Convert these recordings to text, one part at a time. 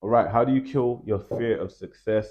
All right, how do you kill your fear of success?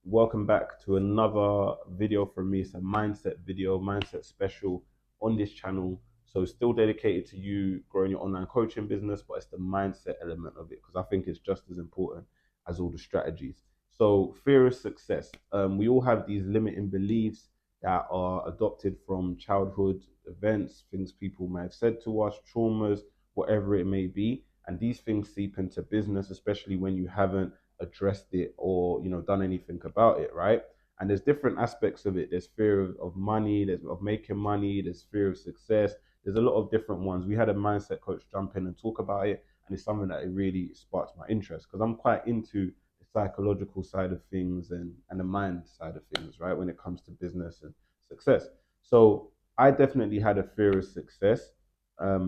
Welcome back to another video from me. It's a mindset video, mindset special on this channel. So it's still dedicated to you growing your online coaching business, but it's the mindset element of it because I think it's just as important as all the strategies. So fear of success. We all have these limiting beliefs that are adopted from childhood events, things people may have said to us, traumas, whatever it may be. And these things seep into business, especially when you haven't addressed it or done anything about it, right? And there's different aspects of it. There's fear of money, there's of making money, there's fear of success. There's a lot of different ones. We had a mindset coach jump in and talk about it, and it's something that it really sparked my interest because I'm quite into the psychological side of things and the mind side of things, right? When it comes to business and success. So I definitely had a fear of success.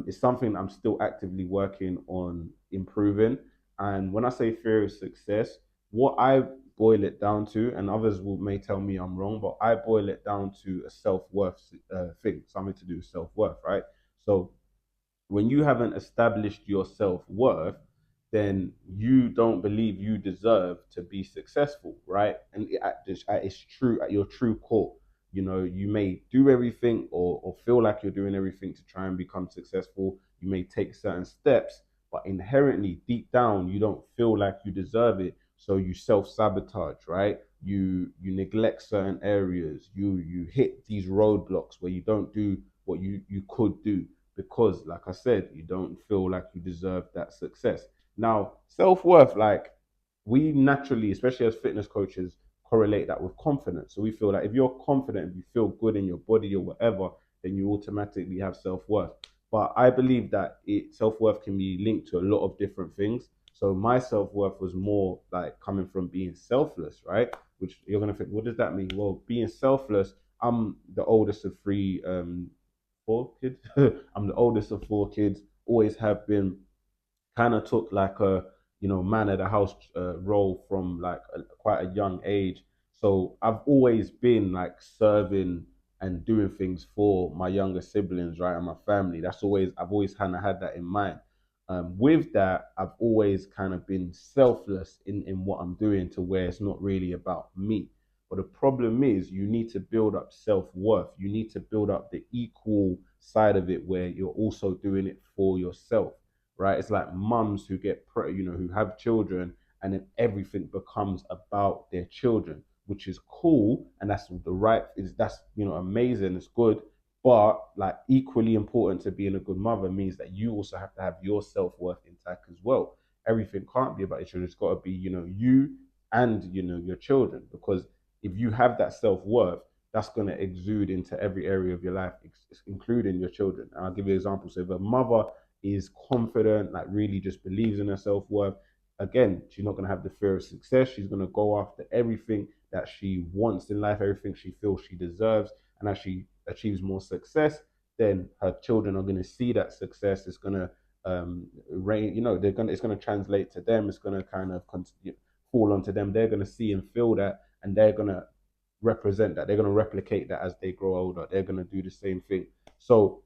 It's something I'm still actively working on improving. And when I say fear of success, what I boil it down to, and others may tell me I'm wrong, but I boil it down to a self worth thing, something to do with self worth, right? So when you haven't established your self worth, then you don't believe you deserve to be successful, right? And at its true, at your true core, you may do everything or feel like you're doing everything to try and become successful. You may take certain steps, but inherently, deep down, you don't feel like you deserve it. So you self sabotage, right? You neglect certain areas. You hit these roadblocks where you don't do what you could do because, like I said, you don't feel like you deserve that success. Now, self worth, like we naturally, especially as fitness coaches, correlate that with confidence. So we feel like if you're confident, if you feel good in your body or whatever, then you automatically have self worth. But I believe that self worth can be linked to a lot of different things. So my self worth was more like coming from being selfless, right? Which you're gonna think, what does that mean? Well, being selfless. I'm the oldest of three, four kids. I'm the oldest of four kids. Always have been. Kind of took like a man of the house role from like quite a young age. So I've always been like serving and doing things for my younger siblings, right, and my family. I've always kind of had that in mind. With that, I've always kind of been selfless in what I'm doing to where it's not really about me. But the problem is, you need to build up self worth. You need to build up the equal side of it where you're also doing it for yourself, right? It's like mums who who have children, and then everything becomes about their children, which is cool, and that's amazing, it's good. But like equally important to being a good mother means that you also have to have your self worth intact as well. Everything can't be about your children. It's got to be you and your children, because if you have that self worth, that's going to exude into every area of your life, including your children. And I'll give you an example. So if a mother is confident, like really just believes in her self worth, again, she's not going to have the fear of success. She's going to go after everything that she wants in life, everything she feels she deserves. And as she achieves more success, then her children are going to see that success. It's going to rain, it's going to translate to them. It's going to kind of fall onto them. They're going to see and feel that, and they're going to represent that. They're going to replicate that as they grow older. They're going to do the same thing. So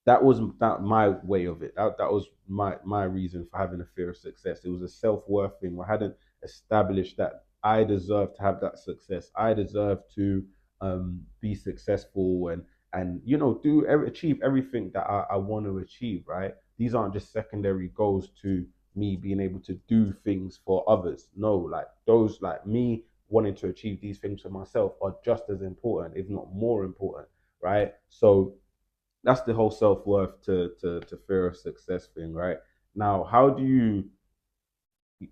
that was that my way of it. That was my reason for having a fear of success. It was a self worth thing. I hadn't established that I deserve to have that success. I deserve to be successful and achieve everything that I want to achieve. Right? These aren't just secondary goals to me being able to do things for others. No, like those, like me wanting to achieve these things for myself are just as important, if not more important. Right? So that's the whole self worth to fear of success thing, right? Now, how do you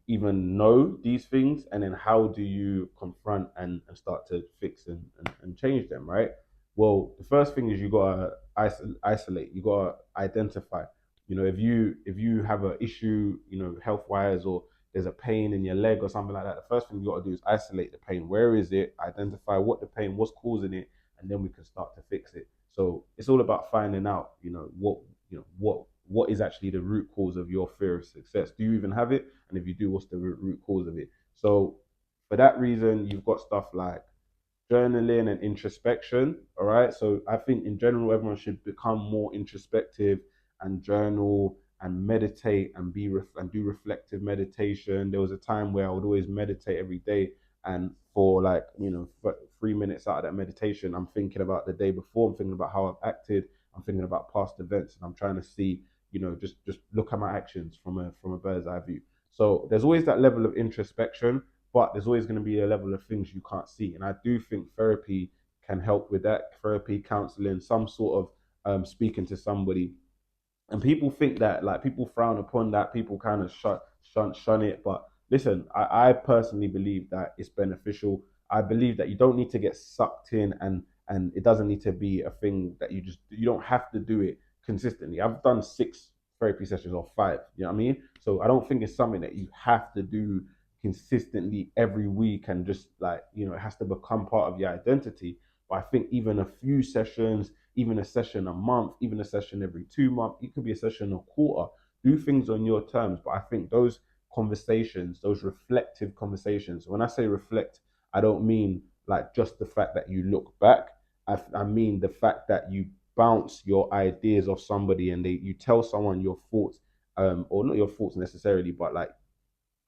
even know these things, and then how do you confront and start to fix and change them, right? Well, the first thing is you gotta isolate. You gotta identify. If you have an issue, health wise, or there's a pain in your leg or something like that, the first thing you gotta do is isolate the pain. Where is it? Identify what the pain, what's causing it, and then we can start to fix it. So it's all about finding out, what is actually the root cause of your fear of success. Do you even have it? And if you do, what's the root cause of it? So for that reason, you've got stuff like journaling and introspection. All right. So I think in general, everyone should become more introspective and journal and meditate and and do reflective meditation. There was a time where I would always meditate every day, and for like, you know, for 3 minutes out of that meditation, I'm thinking about the day before, I'm thinking about how I've acted, I'm thinking about past events, and I'm trying to see, you know, just look at my actions from a bird's eye view. So there's always that level of introspection, but there's always going to be a level of things you can't see. And I do think therapy can help with that. Therapy, counseling, some sort of speaking to somebody. And people think that, like, people frown upon that, people kind of shun it. But listen, I personally believe that it's beneficial. I believe that you don't need to get sucked in, and it doesn't need to be a thing that you don't have to do it consistently. I've done 6 therapy sessions or 5, you know what I mean? So I don't think it's something that you have to do consistently every week, and just like, you know, it has to become part of your identity. But I think even a few sessions, even a session a month, even a session every 2 months, it could be a session a quarter. Do things on your terms. But I think those conversations, those reflective conversations, when I say reflect, I don't mean like just the fact that you look back. I mean the fact that you bounce your ideas off somebody, and you tell someone your thoughts, or not your thoughts necessarily, but like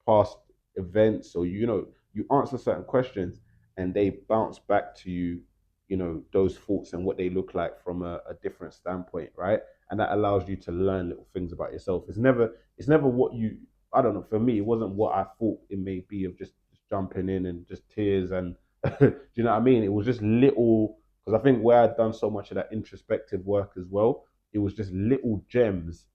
past events, or, you know, you answer certain questions and they bounce back to you, you know, those thoughts and what they look like from a different standpoint, right? And that allows you to learn little things about yourself. It's never what you, I don't know, for me it wasn't what I thought it may be, of just jumping in and just tears and do you know what I mean? It was just little, because I think where I'd done so much of that introspective work as well, it was just little gems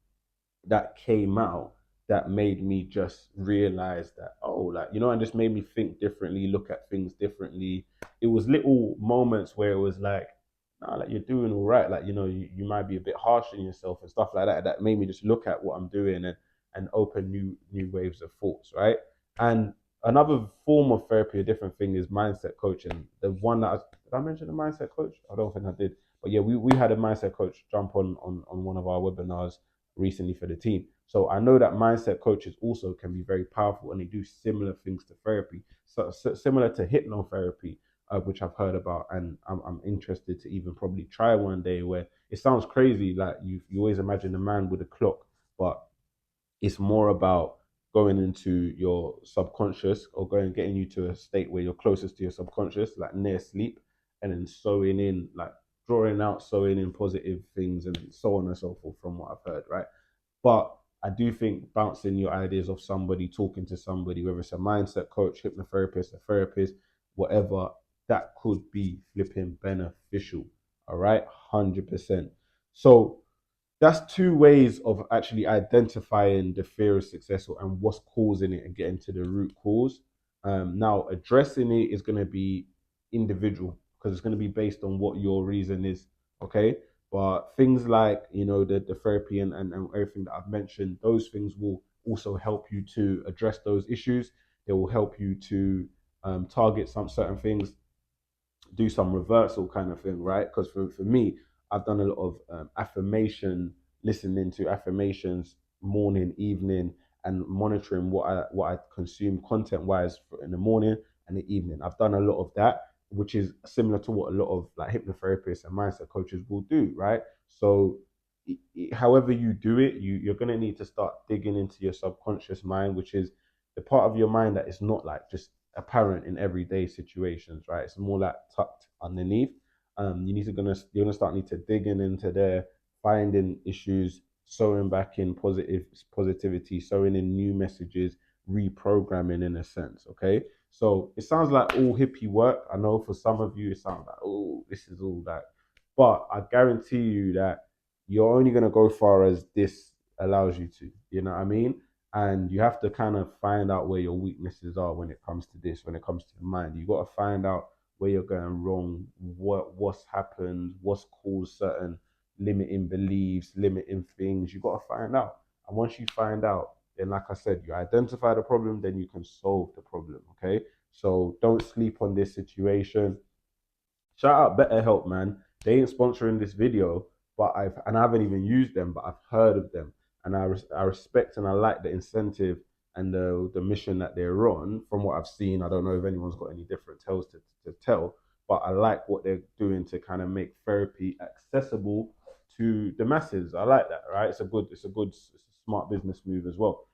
that came out that made me just realize that, oh, like, you know, and just made me think differently, look at things differently. It was little moments where it was like, nah, like, you're doing all right, like, you know, you might be a bit harsh on yourself and stuff like that, that made me just look at what I'm doing, and open new waves of thoughts, right? And another form of therapy, a different thing, is mindset coaching. The one that did I mention the mindset coach? I don't think I did, but yeah, we had a mindset coach jump on one of our webinars recently for the team. So I know that mindset coaches also can be very powerful, and they do similar things to therapy, so similar to hypnotherapy, which I've heard about, and I'm interested to even probably try one day. Where it sounds crazy, like you always imagine a man with a clock, but it's more about going into your subconscious, or getting you to a state where you're closest to your subconscious, like near sleep, and then sewing in, like sewing in positive things, and so on and so forth, from what I've heard, right? But I do think bouncing your ideas off somebody, talking to somebody, whether it's a mindset coach, hypnotherapist, a therapist, whatever, that could be flipping beneficial. All right, 100%. So that's 2 ways of actually identifying the fear of success and what's causing it, and getting to the root cause. Now, addressing it is going to be individual, because it's going to be based on what your reason is. Okay. But things like, you know, the therapy and everything that I've mentioned, those things will also help you to address those issues. They will help you to target some certain things, do some reversal kind of thing, right? Because for me, I've done a lot of affirmation, listening to affirmations morning, evening, and monitoring what I consume content wise in the morning and the evening. I've done a lot of that, which is similar to what a lot of like hypnotherapists and mindset coaches will do, right? So however you do it, you're gonna need to start digging into your subconscious mind, which is the part of your mind that is not like just apparent in everyday situations, right? It's more like tucked underneath. You're gonna start need to digging into there, finding issues, sewing back in positivity, sewing in new messages, reprogramming in a sense. Okay, so it sounds like all hippie work. I know for some of you it sounds like, oh, this is all that, but I guarantee you that you're only gonna go far as this allows you to. You know what I mean? And you have to kind of find out where your weaknesses are when it comes to this, when it comes to the mind. You got to find out where you're going wrong, what's happened, what's caused certain limiting beliefs, limiting things. You got to find out. And once you find out, then like I said, you identify the problem, then you can solve the problem. Okay. So don't sleep on this situation. Shout out BetterHelp, man. They ain't sponsoring this video, but I haven't even used them, but I've heard of them, and I respect and I like the incentive and the mission that they're on. From what I've seen, I don't know if anyone's got any different tales to tell, but I like what they're doing to kind of make therapy accessible to the masses. I like that, right? It's a good smart business move as well.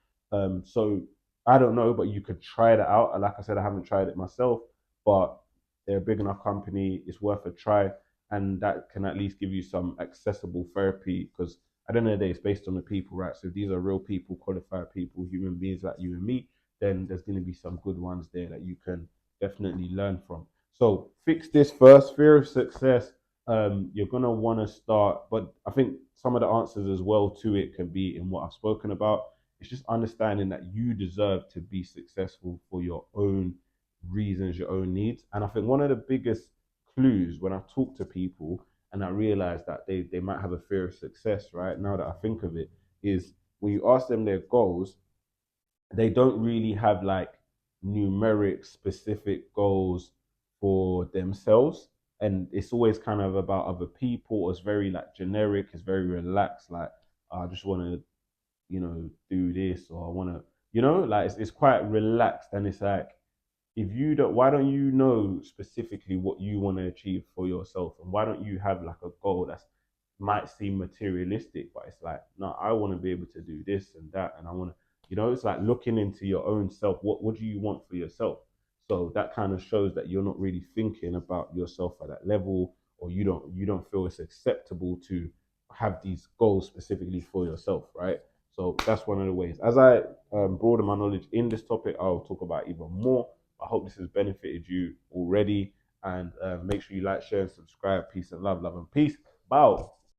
So I don't know, but you could try that out. Like I said, I haven't tried it myself, but they're a big enough company. It's worth a try, and that can at least give you some accessible therapy because at the end of the day, it's based on the people, right? So if these are real people, qualified people, human beings like you and me, then there's going to be some good ones there that you can definitely learn from. So fix this first, fear of success. You're going to want to start, but I think some of the answers as well to it can be in what I've spoken about. It's just understanding that you deserve to be successful for your own reasons, your own needs. And I think one of the biggest clues when I talk to people and I realize that they might have a fear of success, right? Now that I think of it, is when you ask them their goals, they don't really have like numeric specific goals for themselves. And it's always kind of about other people. It's very like generic, it's very relaxed, like I just want to, do this or I want to, like it's quite relaxed and it's like if you don't, why don't you know specifically what you want to achieve for yourself, and why don't you have like a goal that might seem materialistic, but it's like, no, I want to be able to do this and that, and I want to, it's like looking into your own self. What do you want for yourself? So that kind of shows that you're not really thinking about yourself at that level, or you don't feel it's acceptable to have these goals specifically for yourself, right? So that's one of the ways. As I broaden my knowledge in this topic, I'll talk about even more. I hope this has benefited you already. And make sure you like, share, and subscribe. Peace and love, love and peace. Bow.